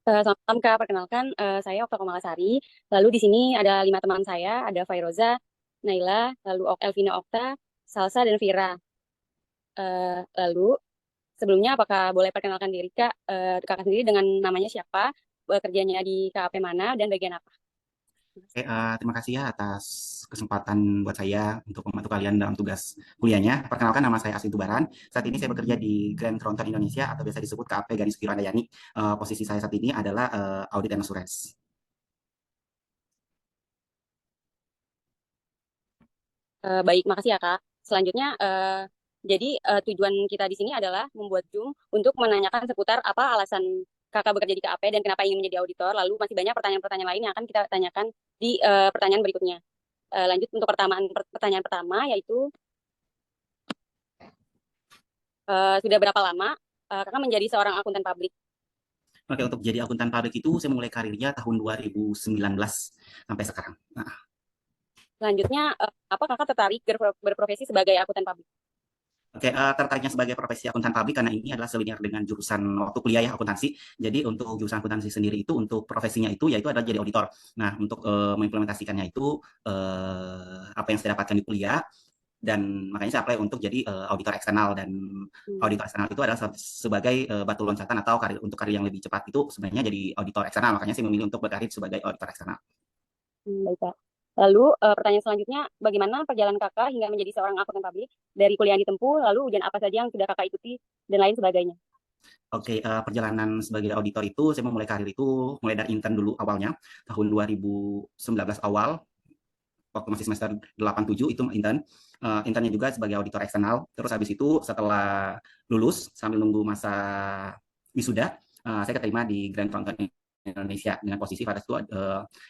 Selamat malam Kak, perkenalkan saya Okta Komalasari. Lalu di sini ada 5 teman saya, ada Fairoza, Naila, lalu Elvina Okta, Salsa, dan Vira. Lalu sebelumnya apakah boleh perkenalkan diri Kak, Kakak sendiri dengan namanya siapa, bekerjanya di KAP mana, dan bagian apa? Oke, terima kasih ya atas kesempatan buat saya untuk membantu kalian dalam tugas kuliahnya. Perkenalkan, nama saya Asli Tubaran. Saat ini saya bekerja di Grand Tronton Indonesia atau biasa disebut KAP Garis Biru Handayani. Posisi saya saat ini adalah Audit and Assurance. Baik, makasih ya Kak. Selanjutnya, jadi tujuan kita di sini adalah membuat Zoom untuk menanyakan seputar apa alasan Kakak bekerja di KAP dan kenapa ingin menjadi auditor. Lalu masih banyak pertanyaan-pertanyaan lain yang akan kita tanyakan di pertanyaan berikutnya. Lanjut untuk pertanyaan pertama, yaitu sudah berapa lama Kakak menjadi seorang akuntan publik? Oke, untuk jadi akuntan publik itu saya mulai karirnya tahun 2019 sampai sekarang. Nah, Selanjutnya, apa Kakak tertarik berprofesi sebagai akuntan publik? oke, tertariknya sebagai profesi akuntan publik karena ini adalah selinear dengan jurusan waktu kuliah ya akuntansi. Jadi untuk jurusan akuntansi sendiri itu untuk profesinya itu yaitu adalah jadi auditor. Nah, untuk mengimplementasikannya itu apa yang saya dapatkan di kuliah dan makanya saya apply untuk jadi auditor eksternal dan Hmm, auditor eksternal itu adalah sebagai batu loncatan atau untuk karir yang lebih cepat itu sebenarnya jadi auditor eksternal. Makanya saya memilih untuk berkarir sebagai auditor eksternal. baik Kak. Lalu pertanyaan selanjutnya, bagaimana perjalanan Kakak hingga menjadi seorang akuntan publik dari kuliah yang ditempuh, lalu ujian apa saja yang sudah Kakak ikuti, dan lain sebagainya? Oke, perjalanan sebagai auditor itu saya memulai karir itu mulai dari intern dulu awalnya tahun 2019 awal waktu masih semester 87 itu intern. Internnya juga sebagai auditor eksternal. Terus habis itu setelah lulus sambil nunggu masa wisuda, saya keterima di Grand Thornton Indonesia dengan posisi pada itu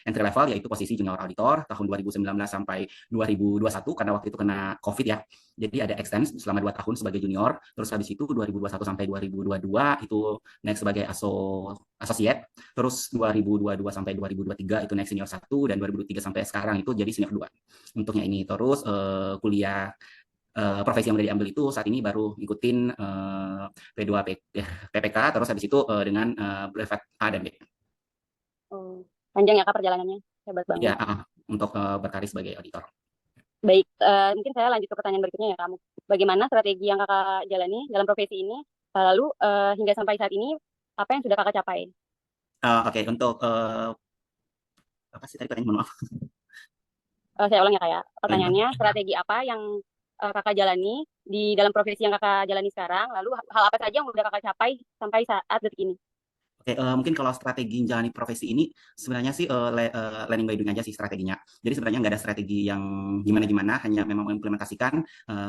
entry level yaitu posisi junior auditor tahun 2019 sampai 2021 karena waktu itu kena COVID ya. Jadi ada extend selama 2 tahun sebagai junior. Terus habis itu 2021 sampai 2022 itu naik sebagai associate. Terus 2022 sampai 2023 itu naik senior 1 dan 2023 sampai sekarang itu jadi senior 2. Untuknya ini terus kuliah profesi yang udah diambil itu saat ini baru ngikutin P2 PPK terus habis itu dengan brevet A dan B. Oh, panjang ya Kak perjalanannya, hebat Ya, banget. untuk berkarir sebagai auditor. Baik, mungkin saya lanjut ke pertanyaan berikutnya ya kamu. Bagaimana strategi yang Kakak jalani dalam profesi ini? Lalu hingga sampai saat ini, apa yang sudah Kakak capai? Oke, untuk apa sih tadi pertanyaan, mohon maaf. Saya ulang ya Kak ya. Ulangi, Pertanyaannya, strategi apa yang Kakak jalani di dalam profesi yang Kakak jalani sekarang? Lalu hal apa saja yang sudah Kakak capai sampai saat detik ini? Oke, mungkin kalau strategi menjalani profesi ini sebenarnya sih learning by doing aja sih strateginya. Jadi sebenarnya nggak ada strategi yang gimana-gimana, hanya memang mengimplementasikan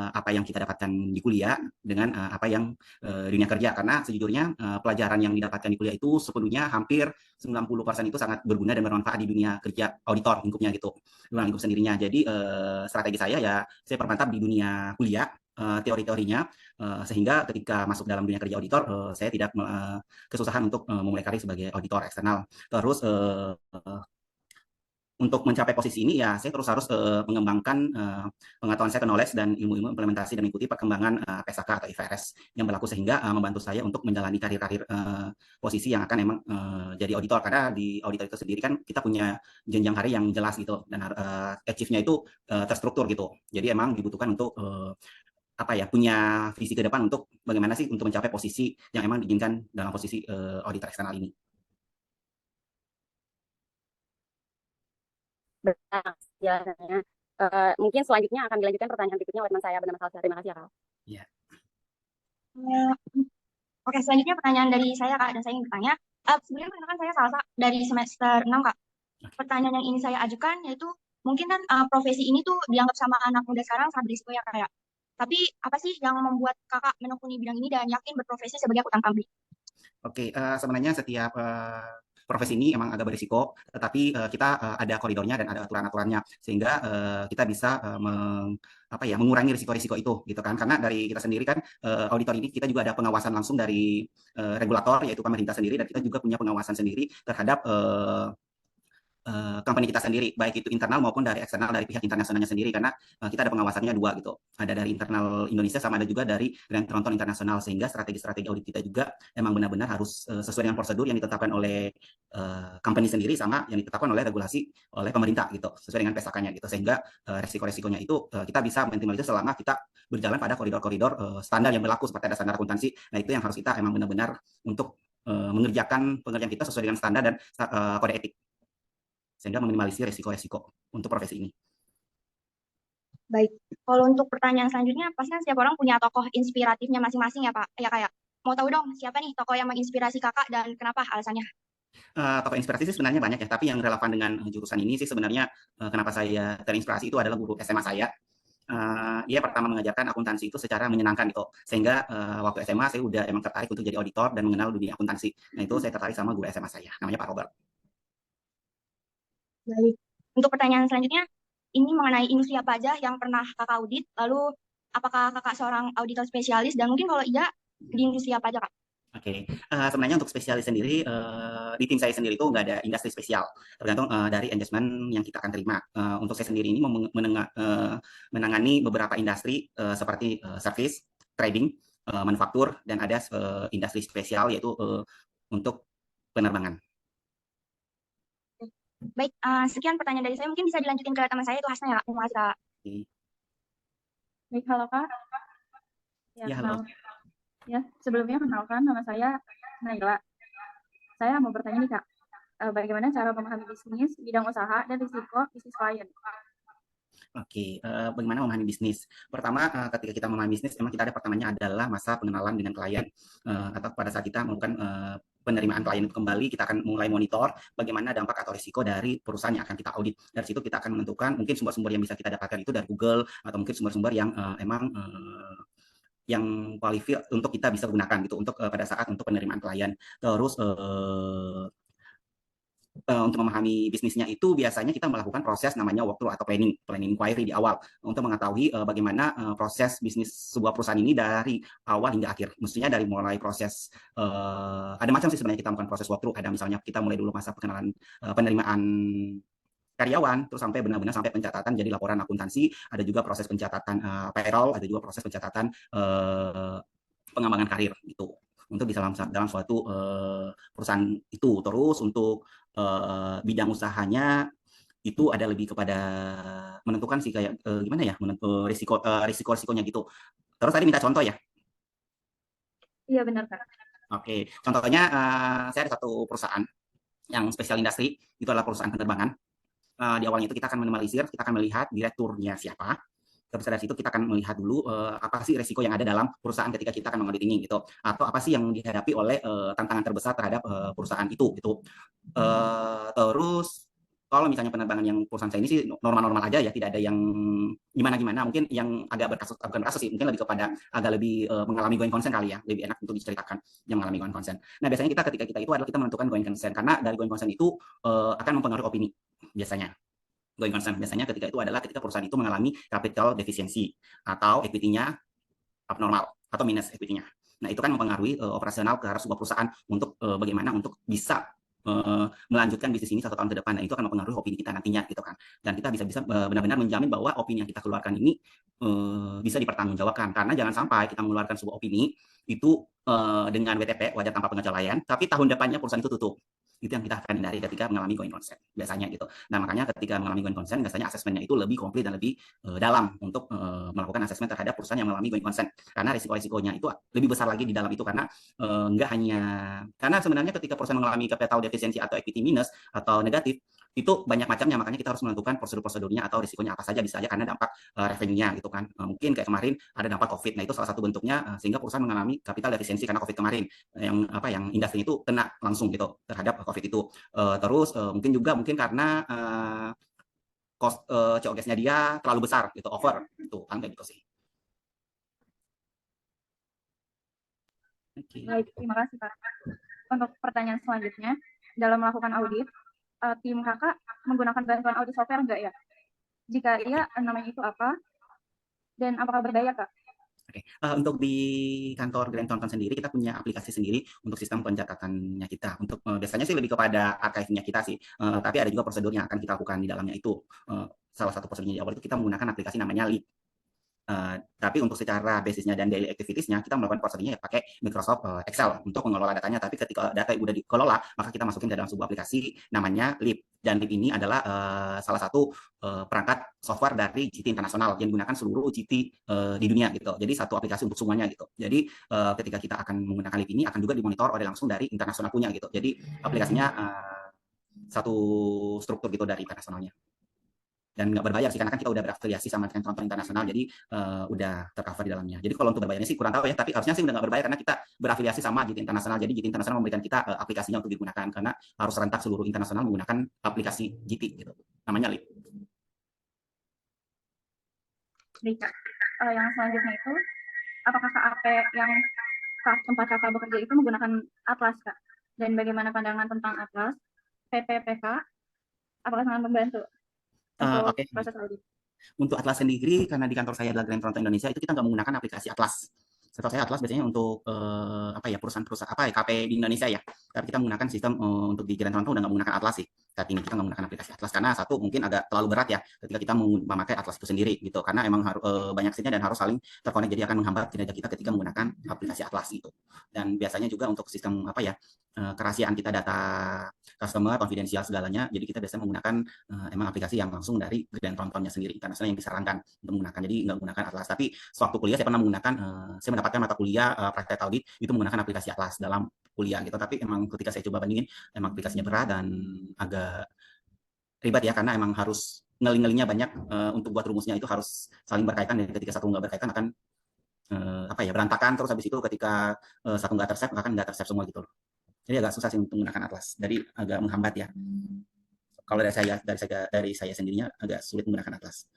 apa yang kita dapatkan di kuliah dengan apa yang dunia kerja. Karena sejujurnya pelajaran yang didapatkan di kuliah itu sepenuhnya hampir 90% itu sangat berguna dan bermanfaat di dunia kerja auditor lingkupnya gitu, lingkup sendirinya. Jadi strategi saya ya saya permantap di dunia kuliah teori-teorinya sehingga ketika masuk dalam dunia kerja auditor saya tidak kesusahan untuk memulai karir sebagai auditor eksternal. Terus untuk mencapai posisi ini ya saya terus harus mengembangkan pengetahuan saya ke knowledge dan ilmu-ilmu implementasi dan mengikuti perkembangan PSAK atau IFRS yang berlaku sehingga membantu saya untuk menjalani karir-karir posisi yang akan emang jadi auditor karena di auditor itu sendiri kan kita punya jenjang karir yang jelas gitu dan achieve-nya itu terstruktur gitu. Jadi emang dibutuhkan untuk apa ya punya visi ke depan untuk bagaimana sih untuk mencapai posisi yang emang diinginkan dalam posisi auditor eksternal ini. Benar, jelasannya. Mungkin selanjutnya akan dilanjutkan pertanyaan berikutnya oleh teman saya bernama Salsa. Terima kasih ya Kak. Ya. Eh, Oke, selanjutnya pertanyaan dari saya, Kak, dan saya ingin bertanya, sebenarnya perkenalkan saya Salsa dari semester 6, Kak. Pertanyaan yang ingin saya ajukan yaitu, mungkin kan profesi ini tuh dianggap sama anak muda sekarang sangat berisiko ya, Kak, ya. Tapi apa sih yang membuat Kakak menekuni bidang ini dan yakin berprofesi sebagai akuntan publik? Oke, sebenarnya setiap profesi ini emang agak berisiko, tetapi kita ada koridornya dan ada aturan-aturannya, sehingga kita bisa apa ya, mengurangi risiko-risiko itu, gitu kan? Karena dari kita sendiri kan auditor ini kita juga ada pengawasan langsung dari regulator, yaitu pemerintah sendiri, dan kita juga punya pengawasan sendiri terhadap company kita sendiri, baik itu internal maupun dari eksternal dari pihak internasionalnya sendiri, karena kita ada pengawasannya dua gitu, ada dari internal Indonesia sama ada juga dari Grand Tronton Internasional, sehingga strategi-strategi audit kita juga emang benar-benar harus sesuai dengan prosedur yang ditetapkan oleh company sendiri sama yang ditetapkan oleh regulasi oleh pemerintah gitu, sesuai dengan PSAK-nya gitu, sehingga resiko-resikonya itu kita bisa minimalisir selama kita berjalan pada koridor-koridor standar yang berlaku seperti ada standar akuntansi. Nah itu yang harus kita emang benar-benar untuk mengerjakan pengerjaan kita sesuai dengan standar dan kode etik, sehingga meminimalisir resiko-resiko untuk profesi ini. Baik, kalau untuk pertanyaan selanjutnya, pasti kan setiap orang punya tokoh inspiratifnya masing-masing ya Pak. Ya kayak, mau tahu dong siapa nih tokoh yang menginspirasi kakak dan kenapa alasannya? Tokoh inspirasi sih sebenarnya banyak ya, tapi yang relevan dengan jurusan ini sih sebenarnya kenapa saya terinspirasi itu adalah guru SMA saya. Dia pertama mengajarkan akuntansi itu secara menyenangkan gitu, sehingga waktu SMA saya udah emang tertarik untuk jadi auditor dan mengenal dunia akuntansi. Nah itu saya tertarik sama guru SMA saya, namanya Pak Robert. Baik, untuk pertanyaan selanjutnya, ini mengenai industri apa aja yang pernah kakak audit, lalu apakah kakak seorang auditor spesialis, dan mungkin kalau iya, di industri apa aja kak? Oke, sebenarnya untuk spesialis sendiri di tim saya sendiri itu nggak ada industri spesial, tergantung dari engagement yang kita akan terima. Untuk saya sendiri ini menangani beberapa industri seperti service, trading, manufaktur, dan ada industri spesial yaitu untuk penerbangan. Baik, sekian pertanyaan dari saya. Mungkin bisa dilanjutin ke teman saya, itu Hasna ya kak. Terima kasih kak. Oke. Baik, halo Kak. Ya, halo. Ya, sebelumnya kenalkan nama saya Naila. Saya mau bertanya nih Kak, bagaimana cara memahami bisnis, bidang usaha, dan risiko bisnis klien? Oke, bagaimana memahami bisnis? Pertama, ketika kita memahami bisnis, memang kita ada pertamanya adalah masa pengenalan dengan klien, atau pada saat kita melakukan penerimaan klien itu kembali, kita akan mulai monitor bagaimana dampak atau risiko dari perusahaan yang akan kita audit. Dari situ kita akan menentukan mungkin sumber-sumber yang bisa kita dapatkan itu dari Google, atau mungkin sumber-sumber yang emang yang kualifikasi untuk kita bisa gunakan gitu untuk pada saat untuk penerimaan klien. Terus untuk memahami bisnisnya itu biasanya kita melakukan proses namanya walkthrough atau planning inquiry di awal untuk mengetahui bagaimana proses bisnis sebuah perusahaan ini dari awal hingga akhir. Mestinya dari mulai proses ada macam sih sebenarnya kita melakukan proses walkthrough. Ada misalnya kita mulai dulu masa pengenalan penerimaan karyawan, terus sampai benar-benar sampai pencatatan jadi laporan akuntansi, ada juga proses pencatatan payroll, ada juga proses pencatatan pengembangan karir gitu untuk bisa dalam suatu perusahaan itu. Terus untuk bidang usahanya itu ada lebih kepada menentukan sih kayak gimana ya risikonya gitu. Terus tadi minta contoh ya. Iya benar Kak. Oke, contohnya saya ada satu perusahaan yang spesial industri, itu adalah perusahaan penerbangan. Di awalnya itu kita akan minimalisir, kita akan melihat direkturnya siapa. Terus dari situ kita akan melihat dulu apa sih risiko yang ada dalam perusahaan ketika kita akan mengaudit ini gitu, atau apa sih yang dihadapi oleh tantangan terbesar terhadap perusahaan itu gitu. Terus kalau misalnya penerbangan yang perusahaan saya ini sih normal-normal aja ya, tidak ada yang gimana-gimana. Mungkin yang agak berkasus, bukan berkasus sih, mungkin lebih kepada agak lebih mengalami going concern kali ya, lebih enak untuk diceritakan yang mengalami going concern. Nah biasanya kita ketika kita itu adalah kita menentukan going concern, karena dari going concern itu akan mempengaruhi opini biasanya. Going concern biasanya ketika itu adalah ketika perusahaan itu mengalami capital deficiency atau equity-nya abnormal atau minus equity-nya. Nah, itu kan mempengaruhi operasional ke arah sebuah perusahaan untuk bagaimana untuk bisa melanjutkan bisnis ini 1 tahun ke depan. Nah, itu akan mempengaruhi opini kita nantinya gitu kan. Dan kita bisa benar-benar menjamin bahwa opini yang kita keluarkan ini bisa dipertanggungjawabkan. Karena jangan sampai kita mengeluarkan sebuah opini itu dengan WTP, wajar tanpa pengecualian, tapi tahun depannya perusahaan itu tutup. Itu yang kita akan hindari ketika mengalami going concern biasanya gitu. Nah makanya ketika mengalami going concern biasanya asesmennya itu lebih komplit dan lebih dalam untuk melakukan asesmen terhadap perusahaan yang mengalami going concern, karena risiko-risikonya itu lebih besar lagi di dalam itu, karena nggak hanya karena sebenarnya ketika perusahaan mengalami capital deficiency atau equity minus atau negatif itu banyak macamnya, makanya kita harus menentukan prosedur-prosedurnya atau risikonya apa saja. Bisa aja karena dampak revenue-nya gitu kan, mungkin kayak kemarin ada dampak COVID. Nah itu salah satu bentuknya sehingga perusahaan mengalami capital deficiency karena COVID kemarin, yang industri itu kena langsung gitu terhadap COVID itu. Terus mungkin karena cost COGS-nya dia terlalu besar gitu, over itu kan kayak gitu sih. Baik, terima kasih Kak. Untuk pertanyaan selanjutnya, dalam melakukan audit, tim kakak menggunakan bantuan audit software enggak ya? Jika iya, namanya itu apa? Dan apakah berdaya Kak? Untuk di kantor Grant Thornton sendiri kita punya aplikasi sendiri untuk sistem pencatatannya kita. Untuk biasanya sih lebih kepada archive-nya kita sih, tapi ada juga prosedur yang akan kita lakukan di dalamnya itu. Salah satu prosedurnya di awal itu kita menggunakan aplikasi namanya Leap. Tapi untuk secara basisnya dan daily activities-nya kita melakukan prosedurnya ya pakai Microsoft Excel untuk mengelola datanya. Tapi ketika data udah dikelola, maka kita masukin ke dalam sebuah aplikasi namanya Leap. Dan Leap ini adalah salah satu perangkat software dari GT internasional yang digunakan seluruh GT di dunia gitu. Jadi satu aplikasi untuk semuanya gitu. Jadi ketika kita akan menggunakan Leap ini akan juga dimonitor oleh langsung dari internasional punya gitu. Jadi aplikasinya satu struktur gitu dari internasionalnya. Dan nggak berbayar sih karena kan kita udah berafiliasi sama Grant Thornton internasional, jadi udah tercover di dalamnya. Jadi kalau untuk berbayarnya sih kurang tahu ya, tapi harusnya sih udah nggak berbayar karena kita berafiliasi sama GT internasional. Jadi GT internasional memberikan kita aplikasinya untuk digunakan karena harus rentak seluruh internasional menggunakan aplikasi GT gitu. Namanya Leap. Baik, Kak. Yang selanjutnya itu, apakah KAP yang tempat kakak bekerja itu menggunakan Atlas, Kak? Dan bagaimana pandangan tentang Atlas, PPPK, apakah sangat membantu untuk Oke. proses audit? Untuk Atlas sendiri, karena di kantor saya adalah Grant Thornton Indonesia, itu kita nggak menggunakan aplikasi Atlas. Setahu saya Atlas biasanya untuk perusahaan-perusahaan KP di Indonesia ya. Tapi kita menggunakan sistem untuk di Grant Thornton udah nggak menggunakan Atlas sih. Saat ini kita nggak menggunakan aplikasi Atlas karena satu mungkin agak terlalu berat ya ketika kita memakai Atlas itu sendiri gitu. Karena emang harus banyak seatnya dan harus saling terkonek, jadi akan menghambat kinerja kita ketika menggunakan aplikasi Atlas itu. Dan biasanya juga untuk sistem kerahasiaan kita data customer, konfidensial segalanya. Jadi kita biasanya menggunakan emang aplikasi yang langsung dari Grant Thornton-nya sendiri, internasional yang disarankan untuk menggunakan. Jadi nggak menggunakan Atlas. Tapi sewaktu kuliah saya pernah menggunakan, saya mendapatkan mata kuliah praktek audit itu menggunakan aplikasi Atlas dalam kuliah gitu. Tapi emang ketika saya coba bandingin, emang aplikasinya berat dan agak ribet ya karena emang harus ngeling-ngelingnya banyak untuk buat rumusnya itu harus saling berkaitan, dan ketika satu nggak berkaitan akan berantakan. Terus habis itu ketika satu nggak tersave akan nggak tersave semua gitu loh. Jadi agak susah sih untuk menggunakan Atlas. Jadi agak menghambat ya. Kalau dari saya sendirinya agak sulit menggunakan Atlas.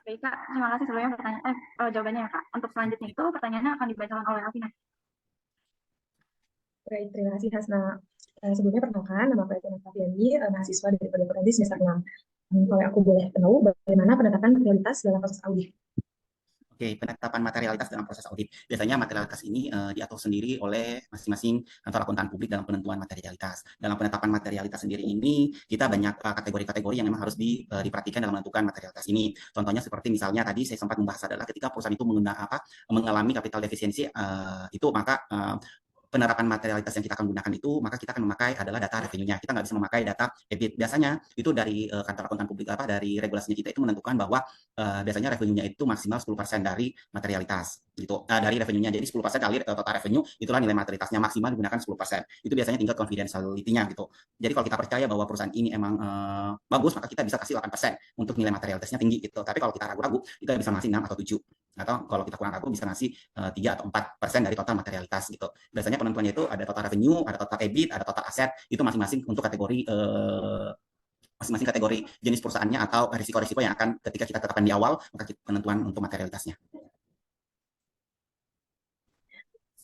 Baik, Kak. Terima kasih sebelumnya jawabannya ya, Kak. Untuk selanjutnya itu pertanyaannya akan dibacakan oleh Alvina. Baik, terima kasih Hasna. Sebelumnya perkenalkan, nama saya Tina Fafiani, mahasiswa dari Prodi Audit semester 6. Kalau aku boleh tahu, bagaimana penetapan materialitas dalam proses audit? Oke, penetapan materialitas dalam proses audit. Biasanya materialitas ini diatur sendiri oleh masing-masing kantor akuntan publik dalam penentuan materialitas. Dalam penetapan materialitas sendiri ini, kita banyak kategori-kategori yang memang harus diperhatikan dalam menentukan materialitas ini. Contohnya seperti misalnya tadi saya sempat membahas adalah ketika perusahaan itu mengalami capital defisiensi, itu maka penerapan materialitas yang kita akan gunakan itu, maka kita akan memakai adalah data revenue-nya. Kita nggak bisa memakai data EBIT. Biasanya itu dari kantor akuntan publik dari regulasinya kita itu menentukan bahwa biasanya revenue-nya itu maksimal 10% dari materialitas gitu. Dari revenue-nya. Jadi 10% kali total revenue itulah nilai materialitasnya, maksimal digunakan 10%. Itu biasanya tingkat confidentiality-nya gitu. Jadi kalau kita percaya bahwa perusahaan ini emang bagus, maka kita bisa kasih 8% untuk nilai materialitasnya tinggi gitu. Tapi kalau kita ragu-ragu, kita bisa ngasih 6 atau 7. Atau kalau kita kurang ragu bisa ngasih 3 atau 4% dari total materialitas gitu. Biasanya penentuannya itu ada total revenue, ada total EBIT, ada total aset, itu masing-masing untuk kategori masing-masing kategori jenis perusahaannya atau risiko-risiko yang akan ketika kita tetapkan di awal, maka penentuan untuk materialitasnya.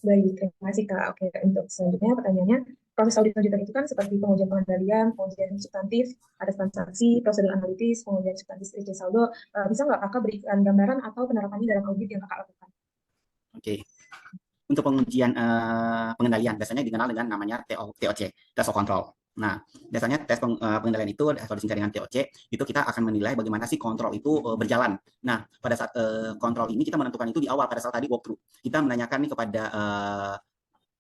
Baik, terima kasih Kak. Oke, untuk selanjutnya pertanyaannya, proses audit lanjutan itu kan seperti pengujian pengendalian, pengujian substantif, ada transaksi, prosedur analitis, pengujian substantif risk saldo. Bisa nggak Kakak berikan gambaran atau penerapannya dalam audit yang Kakak lakukan? Oke. Untuk pengujian pengendalian biasanya dikenal dengan namanya TOC, test of control. Nah, biasanya tes pengendalian itu atau disingkat dengan TOC, itu kita akan menilai bagaimana sih kontrol itu berjalan. Nah, pada saat kontrol ini kita menentukan itu di awal pada saat tadi walkthrough. Kita menanyakan nih kepada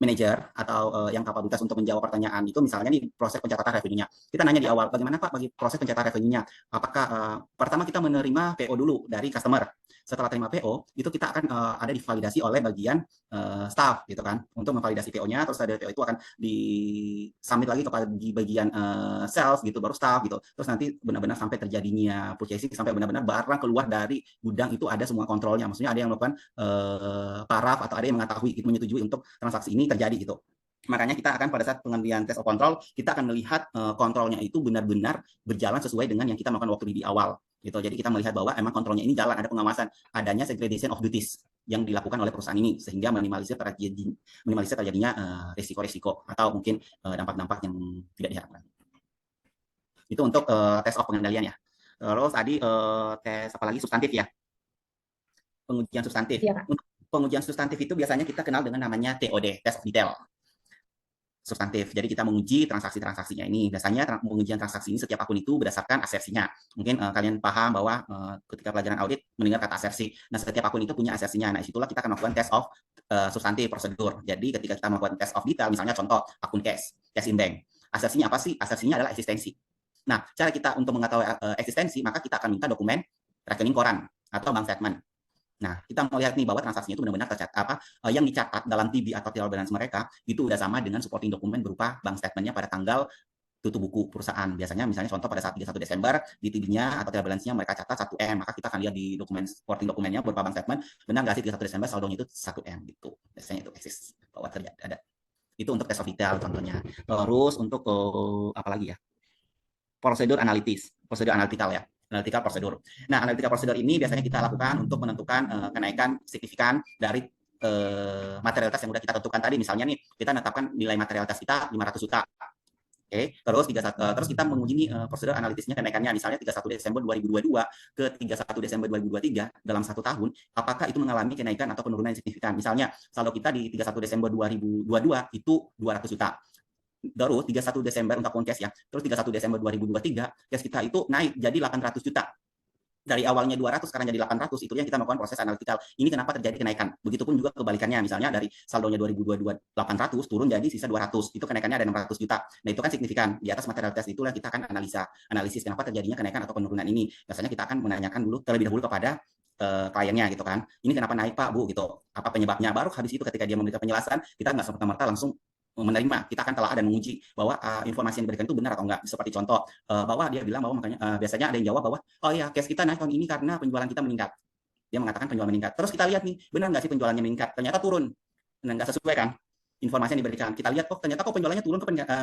manajer atau yang kapabilitas untuk menjawab pertanyaan itu, misalnya nih proses pencatatan revenue-nya. Kita nanya di awal, bagaimana Pak bagi proses pencatatan revenue-nya? Apakah pertama kita menerima PO dulu dari customer. Setelah terima PO, itu kita akan ada divalidasi oleh bagian staff gitu kan, untuk memvalidasi PO-nya, terus ada PO itu akan di-submit lagi kepada di bagian sales gitu, baru staff gitu. Terus nanti benar-benar sampai terjadinya purchasing, sampai benar-benar barang keluar dari gudang itu ada semua kontrolnya. Maksudnya ada yang melakukan paraf atau ada yang mengetahui gitu, menyetujui untuk transaksi ini terjadi gitu. Makanya kita akan pada saat pengambilan test of control, kita akan melihat kontrolnya itu benar-benar berjalan sesuai dengan yang kita melakukan waktu di awal gitu. Jadi kita melihat bahwa emang kontrolnya ini jalan, ada pengawasan, adanya segregation of duties yang dilakukan oleh perusahaan ini sehingga minimalisir terjadinya risiko-risiko atau mungkin dampak-dampak yang tidak diharapkan. Itu untuk tes of pengendalian ya. Terus tadi tes apa lagi, substantif ya. Pengujian substantif. Iya, Kak. Untuk pengujian substantif itu biasanya kita kenal dengan namanya TOD, test of detail substantif. Jadi kita menguji transaksi-transaksinya ini. Biasanya pengujian transaksi ini setiap akun itu berdasarkan asersinya. Mungkin kalian paham bahwa ketika pelajaran audit mendengar kata asersi. Nah, setiap akun itu punya asersinya. Nah, disitulah kita akan melakukan test of substantif prosedur. Jadi ketika kita melakukan test of detail, misalnya contoh akun cash in bank. Asersinya apa sih? Asersinya adalah eksistensi. Nah, cara kita untuk mengetahui eksistensi, maka kita akan minta dokumen rekening koran atau bank statement. Nah, kita melihat nih bahwa transaksinya itu benar-benar tercatat yang dicatat dalam TB atau trial balance mereka itu udah sama dengan supporting dokumen berupa bank statement-nya pada tanggal tutup buku perusahaan. Biasanya misalnya contoh pada saat 31 Desember di TB-nya atau trial balance-nya mereka catat 1M, maka kita akan lihat di dokumen supporting dokumennya berupa bank statement, benar nggak sih 31 Desember saldonya itu 1M gitu. Biasanya itu eksis bahwa terjadi ada. Itu untuk test of detail contohnya. Terus untuk apa lagi ya? Prosedur analitikal ya. Analytical prosedur. Nah, analytical prosedur ini biasanya kita lakukan untuk menentukan kenaikan signifikan dari materialitas yang sudah kita tentukan tadi. Misalnya nih, kita menetapkan nilai materialitas kita 500 juta. Oke, terus kita menguji prosedur analitisnya kenaikannya. Misalnya 31 Desember 2022 ke 31 Desember 2023 dalam 1 tahun, apakah itu mengalami kenaikan atau penurunan yang signifikan. Misalnya, saldo kita di 31 Desember 2022 itu 200 juta. Terus 31 Desember untuk akun cash ya. Terus 31 Desember 2023 cash kita itu naik jadi 800 juta. Dari awalnya 200 sekarang jadi 800, itu yang kita melakukan proses analitikal. Ini kenapa terjadi kenaikan? Begitupun juga kebalikannya, misalnya dari saldonya 2022 800 turun jadi sisa 200, itu kenaikannya ada 600 juta. Nah, itu kan signifikan. Di atas materialitas itulah kita akan analisis kenapa terjadinya kenaikan atau penurunan ini. Biasanya kita akan menanyakan terlebih dahulu kepada kliennya gitu kan. Ini kenapa naik Pak, Bu gitu. Apa penyebabnya? Baru habis itu ketika dia memberikan penjelasan, kita nggak serta-merta langsung menerima, kita akan telah dan menguji bahwa informasi yang diberikan itu benar atau enggak. Seperti contoh bahwa dia bilang bahwa makanya biasanya ada yang jawab bahwa oh ya cash kita naik tahun ini karena penjualan kita meningkat. Dia mengatakan penjualan meningkat. Terus kita lihat nih, benar nggak sih penjualannya meningkat? Ternyata turun. Nah, nggak sesuai kan informasi yang diberikan. Kita lihat ternyata penjualannya turun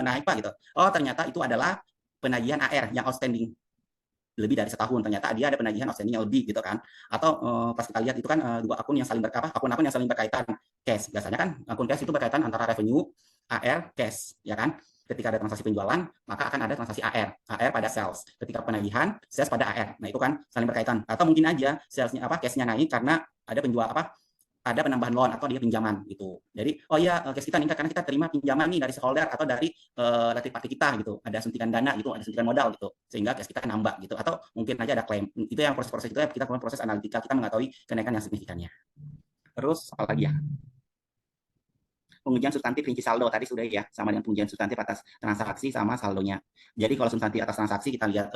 naik Pak gitu. Oh, ternyata itu adalah penagihan AR yang outstanding lebih dari setahun, ternyata dia ada penagihan outstanding yang lebih gitu kan. Atau pas kita lihat itu kan dua akun yang saling akun-akun yang saling berkaitan cash. Biasanya kan akun cash itu berkaitan antara revenue, AR, cash, ya kan. Ketika ada transaksi penjualan, maka akan ada transaksi AR pada sales. Ketika penagihan, sales pada AR. Nah, itu kan saling berkaitan. Atau mungkin aja salesnya cashnya naik karena ada ada penambahan loan atau dia pinjaman gitu. Jadi, oh ya cash kita meningkat karena kita terima pinjaman nih dari shareholder atau dari related party kita gitu. Ada suntikan dana gitu, ada suntikan modal gitu. Sehingga cash kita nambah gitu. Atau mungkin aja ada klaim. Itu yang proses-proses itu ya kita lakukan proses analitika, kita mengetahui kenaikan yang signifikannya. Terus apa lagi ya? Pengujian substantif rinci saldo tadi sudah ya, sama dengan pengujian substantif atas transaksi sama saldonya. Jadi kalau substantif atas transaksi kita lihat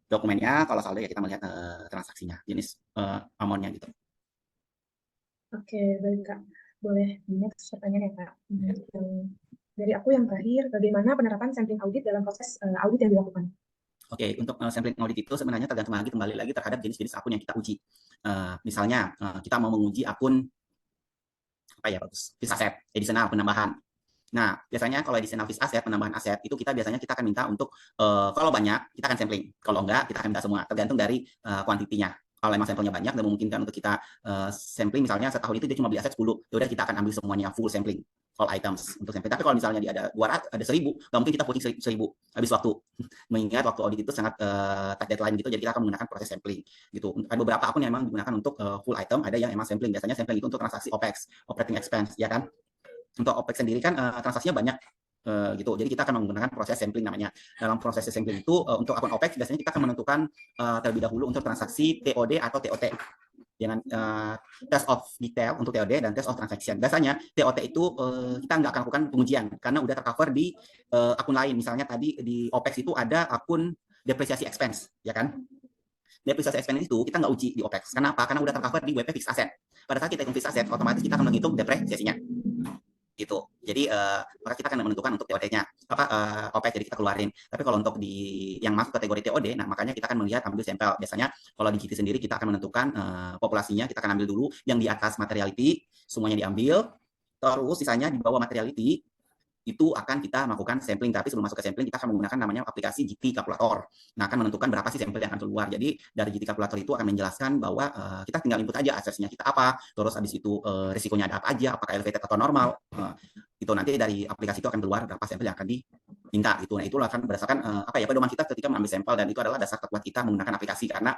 dokumennya, kalau saldo ya kita melihat transaksinya, jenis amount-nya gitu. Oke, baik Kak. Boleh next pertanyaan ya Kak. Dari aku yang terakhir, bagaimana penerapan sampling audit dalam proses audit yang dilakukan? Oke, untuk sampling audit itu sebenarnya tergantung kembali lagi terhadap jenis-jenis akun yang kita uji. Misalnya kita mau menguji akun fixed asset, additional penambahan. Nah, biasanya kalau additional fixed asset, penambahan aset, itu kita akan minta untuk kalau banyak kita akan sampling, kalau enggak kita akan minta semua, tergantung dari kuantitinya. Kalau memang sampelnya banyak dan memungkinkan untuk kita sampling, misalnya setahun itu dia cuma beli aset 10, yaudah kita akan ambil semuanya full sampling all items untuk sampling. Tapi kalau misalnya dia ada 200, ada 1000, nggak mungkin kita poaching 1000 habis waktu. Mengingat waktu audit itu sangat tight deadline gitu, jadi kita akan menggunakan proses sampling gitu. Ada beberapa akun yang memang digunakan untuk full item, ada yang emang sampling. Biasanya sampling itu untuk transaksi OPEX, operating expense, ya kan. Untuk OPEX sendiri kan transaksinya banyak gitu. Jadi kita akan menggunakan proses sampling namanya. Dalam proses sampling itu untuk akun OPEX biasanya kita akan menentukan terlebih dahulu untuk transaksi TOD atau TOT dengan test of detail untuk TOD dan test of transaction. Biasanya TOT itu kita nggak akan lakukan pengujian karena udah tercover di akun lain. Misalnya tadi di OPEX itu ada akun depresiasi expense, ya kan? Depresiasi expense itu kita nggak uji di OPEX. Kenapa? Karena udah tercover di WP fixed asset. Pada saat kita hitung fixed asset, otomatis kita akan menghitung depresiasinya. Gitu. Jadi maka kita akan menentukan untuk TOD-nya OPEX, jadi kita keluarin. Tapi kalau untuk yang masuk kategori TOD, nah makanya kita akan ambil sampel. Biasanya kalau di GT sendiri kita akan menentukan populasinya, kita akan ambil dulu yang di atas materiality, semuanya diambil. Terus sisanya di bawah materiality itu akan kita melakukan sampling. Tapi sebelum masuk ke sampling kita akan menggunakan namanya aplikasi GT Calculator. Nah, akan menentukan berapa sih sampel yang akan keluar. Jadi dari GT Calculator itu akan menjelaskan bahwa kita tinggal input aja aksesnya kita apa, terus habis itu risikonya ada apa aja, apakah elevated atau normal. Itu nanti dari aplikasi itu akan keluar berapa sampel yang akan minta gitu. Nah, itulah kan berdasarkan apa ya, pedoman kita ketika mengambil sampel, dan itu adalah dasar terkuat kita menggunakan aplikasi, karena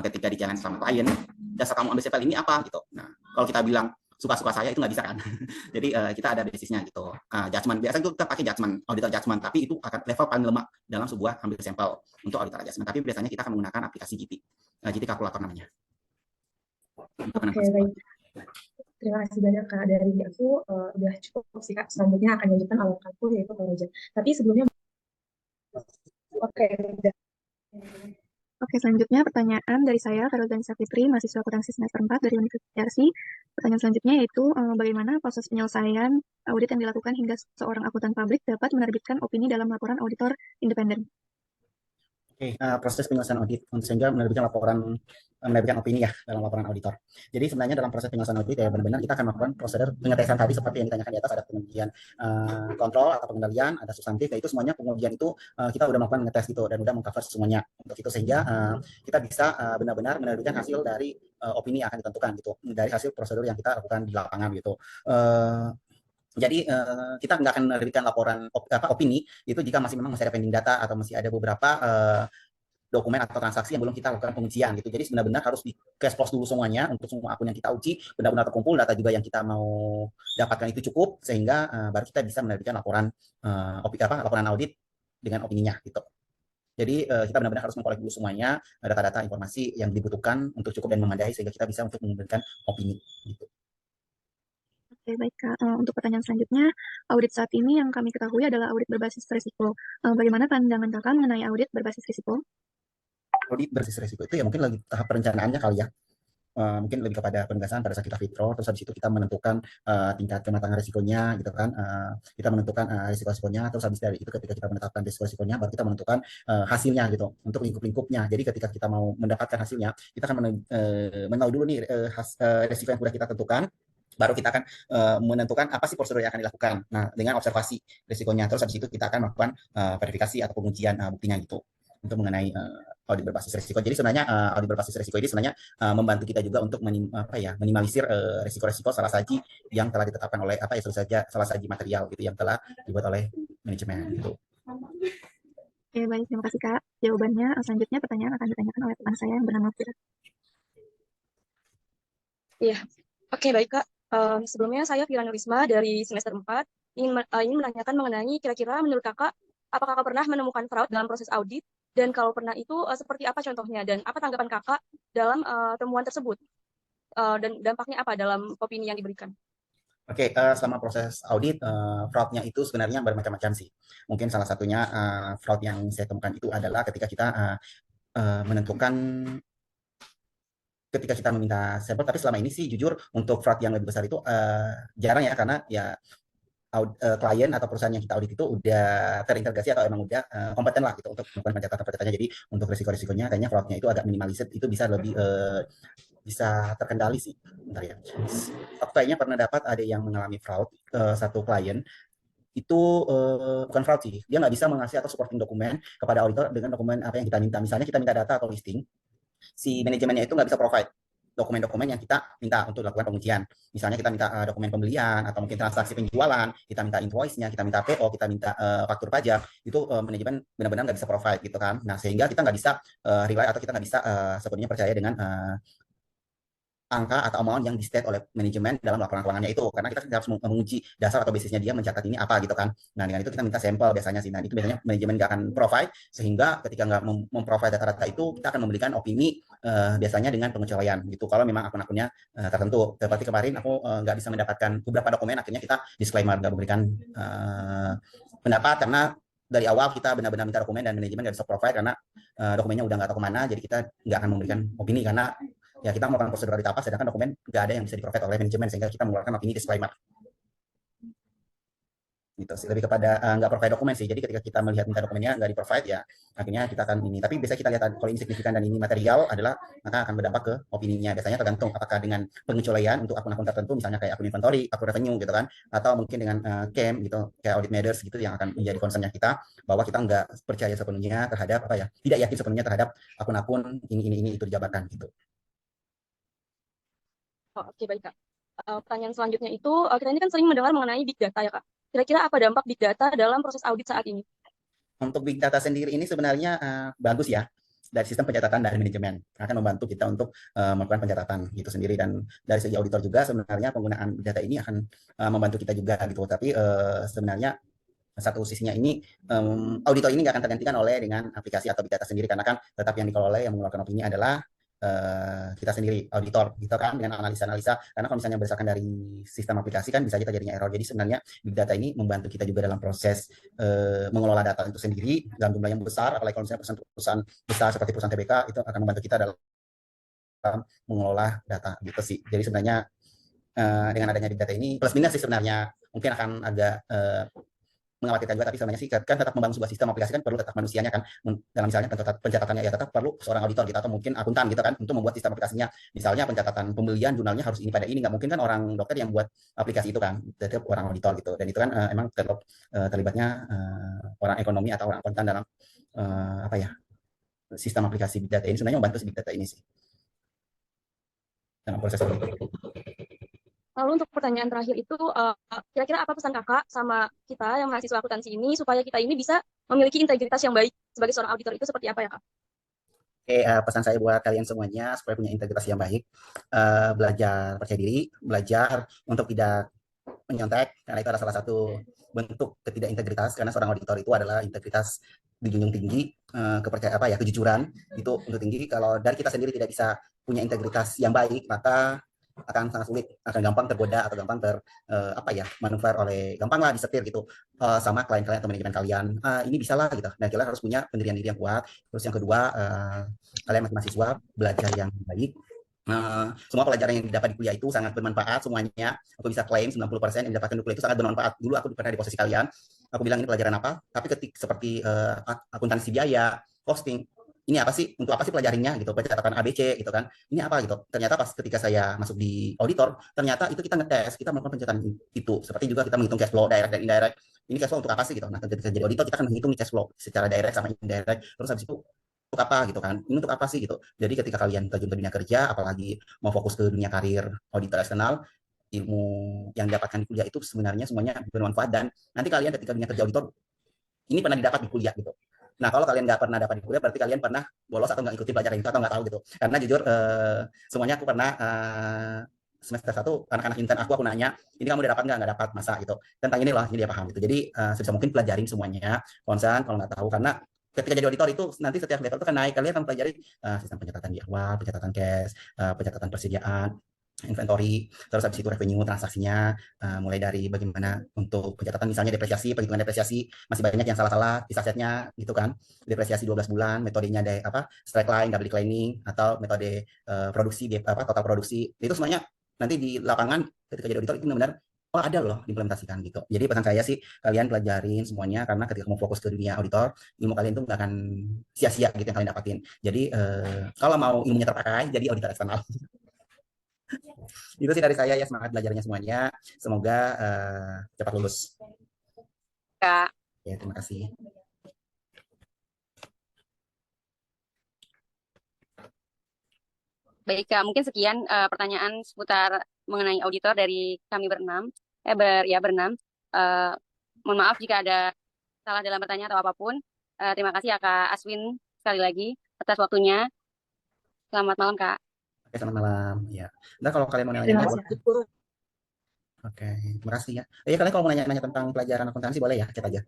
ketika di challenge sama klien, dasar kamu ambil sampel ini apa gitu. Nah, kalau kita bilang suka-suka saya, itu nggak bisa kan. Jadi kita ada basisnya gitu. Judgment, biasanya itu kita pakai judgment, auditor judgment, tapi itu akan level paling lemah dalam sebuah ambil sampel untuk auditor judgment. Tapi biasanya kita akan menggunakan aplikasi GP, GT kalkulator namanya. Untuk Oke, baik. Terima kasih banyak Kak. Dari aku udah cukup sih Kak. Selanjutnya akan lanjutkan alamatku yaitu Kak Roja. Tapi sebelumnya, oke, udah. Oke, selanjutnya pertanyaan dari saya, Faroza Nisa Fitri, mahasiswa akuntansi semester 4 dari Universitas RC. Pertanyaan selanjutnya yaitu, bagaimana proses penyelesaian audit yang dilakukan hingga seorang akuntan publik dapat menerbitkan opini dalam laporan auditor independen? Oke, proses penyelesaian audit sehingga menerbitkan opini ya dalam laporan auditor. Jadi sebenarnya dalam proses penyelesaian audit ya benar-benar kita akan melakukan prosedur pengetesan tadi seperti yang ditanyakan di atas, ada pengujian kontrol atau pengendalian, ada substantif, itu semuanya pengujian itu kita udah melakukan ngetes gitu dan udah mengcover semuanya untuk itu, sehingga kita bisa benar-benar menerbitkan hasil dari opini yang akan ditentukan gitu, dari hasil prosedur yang kita lakukan di lapangan gitu. Jadi kita nggak akan menerbitkan laporan opini itu jika memang masih ada pending data atau masih ada beberapa dokumen atau transaksi yang belum kita lakukan pengujian gitu. Jadi benar-benar harus di cash close dulu semuanya untuk semua akun yang kita uji, benar-benar terkumpul data juga yang kita mau dapatkan itu cukup, sehingga baru kita bisa menerbitkan laporan audit dengan opininya gitu. Jadi kita benar-benar harus mengkolek dulu semuanya data-data informasi yang dibutuhkan untuk cukup dan memadai sehingga kita bisa untuk memberikan opini gitu. Oke, baik Kak. Untuk pertanyaan selanjutnya, audit saat ini yang kami ketahui adalah audit berbasis risiko. Bagaimana pandangan Kakak mengenai audit berbasis risiko? Audit berbasis risiko itu ya mungkin lagi tahap perencanaannya kali ya. Mungkin lebih kepada penegasan pada saat kita withdraw, terus habis itu kita menentukan tingkat kematangan risikonya gitu kan, kita menentukan risiko-risikonya, terus habis dari itu ketika kita menetapkan risiko-risikonya baru kita menentukan hasilnya gitu untuk lingkup-lingkupnya. Jadi ketika kita mau mendapatkan hasilnya, kita akan menahu dulu nih risiko yang sudah kita tentukan, baru kita akan menentukan apa sih prosedur yang akan dilakukan. Nah, dengan observasi risikonya, terus habis itu kita akan melakukan verifikasi atau pengujian buktinya gitu untuk mengenai audit berbasis risiko. Jadi sebenarnya audit berbasis risiko ini sebenarnya membantu kita juga untuk minimalisir risiko-risiko salah saji yang telah ditetapkan oleh salah saji material gitu yang telah dibuat oleh manajemen gitu. Oke, baik. Terima kasih Kak. Jawabannya selanjutnya pertanyaan akan ditanyakan oleh teman saya yang bernama Fira. Iya, oke baik Kak. Sebelumnya saya Fira Nurisma dari semester 4 ingin menanyakan mengenai kira-kira menurut Kakak, apakah Kakak pernah menemukan fraud dalam proses audit? Dan kalau pernah itu seperti apa contohnya? Dan apa tanggapan Kakak dalam temuan tersebut? Dan dampaknya apa dalam opini yang diberikan? Oke, selama proses audit, fraud-nya itu sebenarnya bermacam-macam sih. Mungkin salah satunya fraud yang saya temukan itu adalah ketika kita menentukan ketika kita meminta sampel, tapi selama ini sih jujur untuk fraud yang lebih besar itu jarang ya, karena ya klien atau perusahaan yang kita audit itu udah terintegrasi atau emang udah kompeten lah gitu untuk melakukan pencatatan-pencatatanya. Jadi untuk risiko-risikonya kayaknya fraudnya itu agak minimalisir, itu bisa lebih bisa terkendali sih. Bentar ya. Aku kayaknya pernah dapat ada yang mengalami fraud, satu klien itu bukan fraud sih, dia nggak bisa mengasih atau supporting dokumen kepada auditor dengan dokumen apa yang kita minta. Misalnya kita minta data atau listing, si manajemennya itu nggak bisa provide dokumen-dokumen yang kita minta untuk dilakukan pengujian. Misalnya kita minta dokumen pembelian atau mungkin transaksi penjualan, kita minta invoice-nya, kita minta PO, kita minta faktur pajak, itu manajemen benar-benar nggak bisa provide gitu kan. Nah, sehingga kita nggak bisa rely atau kita nggak bisa sepenuhnya percaya dengan angka atau amount yang di-state oleh manajemen dalam laporan keuangannya itu, karena kita harus menguji dasar atau basisnya dia mencatat ini apa gitu kan. Nah, dengan itu kita minta sampel biasanya sih. Nah, itu biasanya manajemen nggak akan provide, sehingga ketika nggak memprovide data-data itu, kita akan memberikan opini biasanya dengan pengecualian gitu kalau memang akun-akunnya tertentu. Seperti kemarin aku nggak bisa mendapatkan beberapa dokumen, akhirnya kita disclaimer, nggak memberikan pendapat, karena dari awal kita benar-benar minta dokumen dan manajemen nggak bisa provide karena dokumennya udah nggak tahu kemana, jadi kita nggak akan memberikan opini karena ya kita melakukan prosedur apa, sedangkan dokumen nggak ada yang bisa di-provide oleh manajemen, sehingga kita mengeluarkan opini disclaimer. Gitu sih, lebih kepada nggak provide dokumen sih. Jadi ketika kita melihat minta dokumennya nggak di-provide, ya akhirnya kita akan ini. Tapi biasanya kita lihat kalau ini signifikan dan ini material adalah, maka akan berdampak ke opininya. Biasanya tergantung apakah dengan pengecualian untuk akun-akun tertentu, misalnya kayak akun inventory, akun revenue gitu kan, atau mungkin dengan CAM gitu, kayak audit matters gitu, yang akan menjadi concernnya kita, bahwa kita nggak percaya sepenuhnya terhadap apa ya, tidak yakin sepenuhnya terhadap akun-akun ini itu dijabarkan gitu. Oh, oke baik Kak. Pertanyaan selanjutnya itu, kita ini kan sering mendengar mengenai big data ya Kak. Kira-kira apa dampak big data dalam proses audit saat ini? Untuk big data sendiri ini sebenarnya bagus ya dari sistem pencatatan dan manajemen akan membantu kita untuk melakukan pencatatan gitu sendiri, dan dari segi auditor juga sebenarnya penggunaan big data ini akan membantu kita juga gitu. Tapi sebenarnya satu sisinya ini auditor ini nggak akan tergantikan oleh dengan aplikasi atau big data sendiri, karena kan tetap yang dikelola yang mengeluarkan opini adalah kita sendiri auditor gitu kan, dengan analisa-analisa. Karena kalau misalnya berdasarkan dari sistem aplikasi kan bisa aja terjadinya error. Jadi sebenarnya big data ini membantu kita juga dalam proses mengelola data itu sendiri dalam jumlah yang besar, apalagi kalau misalnya perusahaan-perusahaan besar seperti perusahaan TBK itu akan membantu kita dalam mengelola data gitu sih. Jadi sebenarnya dengan adanya big data ini plus minus sih sebenarnya, mungkin akan agak mengkhawatirkan juga, tapi sebenarnya sih kan tetap membangun sebuah sistem aplikasi kan perlu tetap manusianya kan, dalam misalnya pencatatannya ya tetap perlu seorang auditor gitu, atau mungkin akuntan gitu kan untuk membuat sistem aplikasinya. Misalnya pencatatan pembelian jurnalnya harus ini pada ini, nggak mungkin kan orang dokter yang buat aplikasi itu kan, tetap orang auditor gitu. Dan itu kan emang terlibatnya orang ekonomi atau orang akuntan dalam apa ya, sistem aplikasi big data ini sebenarnya membantu si big data ini sih dalam proses itu. Lalu untuk pertanyaan terakhir itu, kira-kira apa pesan kakak sama kita yang mahasiswa akuntansi ini supaya kita ini bisa memiliki integritas yang baik sebagai seorang auditor itu seperti apa ya kak? Oke, pesan saya buat kalian semuanya supaya punya integritas yang baik, belajar percaya diri, belajar untuk tidak menyontek, karena itu adalah salah satu bentuk ketidakintegritas, karena seorang auditor itu adalah integritas dijunjung tinggi, kepercayaan apa ya, kejujuran itu untuk tinggi. Kalau dari kita sendiri tidak bisa punya integritas yang baik, maka akan sangat sulit, akan gampang tergoda atau gampang apa ya, manuver gampang lah disetir gitu sama klien-klien atau manajemen kalian. Ini bisa lah gitu. Dan kalian harus punya pendirian diri yang kuat. Terus yang kedua, kalian masih mahasiswa, belajar yang baik. Semua pelajaran yang didapat di kuliah itu sangat bermanfaat semuanya. Aku bisa klaim 90% yang didapatkan di kuliah itu sangat bermanfaat. Dulu aku pernah di posisi kalian, aku bilang ini pelajaran apa, tapi seperti akuntansi biaya, costing, ini apa sih, untuk apa sih pelajarinya gitu, pencatatan ABC gitu kan, ini apa gitu. Ternyata pas ketika saya masuk di auditor, ternyata itu kita ngetes, kita melakukan pencatatan itu, seperti juga kita menghitung cash flow direct dan indirect. Ini cash flow untuk apa sih gitu. Nah, ketika jadi auditor kita akan menghitung cash flow secara direct sama indirect, terus habis itu untuk apa gitu kan, ini untuk apa sih gitu. Jadi ketika kalian terjun ke dunia kerja, apalagi mau fokus ke dunia karir auditor eksternal, ilmu yang didapatkan di kuliah itu sebenarnya semuanya bermanfaat, dan nanti kalian ketika dunia kerja auditor ini pernah didapat di kuliah gitu. Nah, kalau kalian nggak pernah dapat di kuliah, berarti kalian pernah bolos atau nggak ikuti pelajaran itu atau nggak tahu gitu. Karena jujur, semuanya aku pernah semester 1, anak-anak intern aku nanya, ini kamu udah dapat nggak dapat, masa gitu. Tentang ini lah, ini dia paham gitu. Jadi sebisa mungkin pelajarin semuanya, konsen kalau nggak tahu, karena ketika jadi auditor itu nanti setiap level itu kan naik, kalian akan pelajari sistem pencatatan di awal, pencatatan cash, pencatatan persediaan, inventory, terus habis itu revenue transaksinya, mulai dari bagaimana untuk pencatatan misalnya depresiasi, perhitungan depresiasi, masih banyak yang salah-salah di asetnya gitu kan, depresiasi 12 bulan, metodenya ada apa, straight line, double declining, atau metode produksi, total produksi, itu semuanya nanti di lapangan ketika jadi auditor itu benar-benar oh ada loh diimplementasikan gitu. Jadi pesan saya sih kalian pelajarin semuanya, karena ketika kamu fokus ke dunia auditor, ilmu kalian itu nggak akan sia-sia gitu yang kalian dapatin. Jadi kalau mau ilmunya terpakai, jadi auditor eksternal. Itu sih dari saya ya, semangat belajarnya semuanya. Semoga cepat lulus. Kak. Ya, terima kasih. Baik Kak, mungkin sekian pertanyaan seputar mengenai auditor dari kami berenam. Berenam. Mohon maaf jika ada salah dalam pertanyaan atau apapun. Terima kasih ya Kak Aswin sekali lagi atas waktunya. Selamat malam Kak. Oke, selamat malam. Ya. Nah, kalau kalian mau nanya, Terima boleh. kasih. Oke, terima kasih ya. Kalian kalau mau nanya-nanya tentang pelajaran akuntansi boleh ya, chat aja.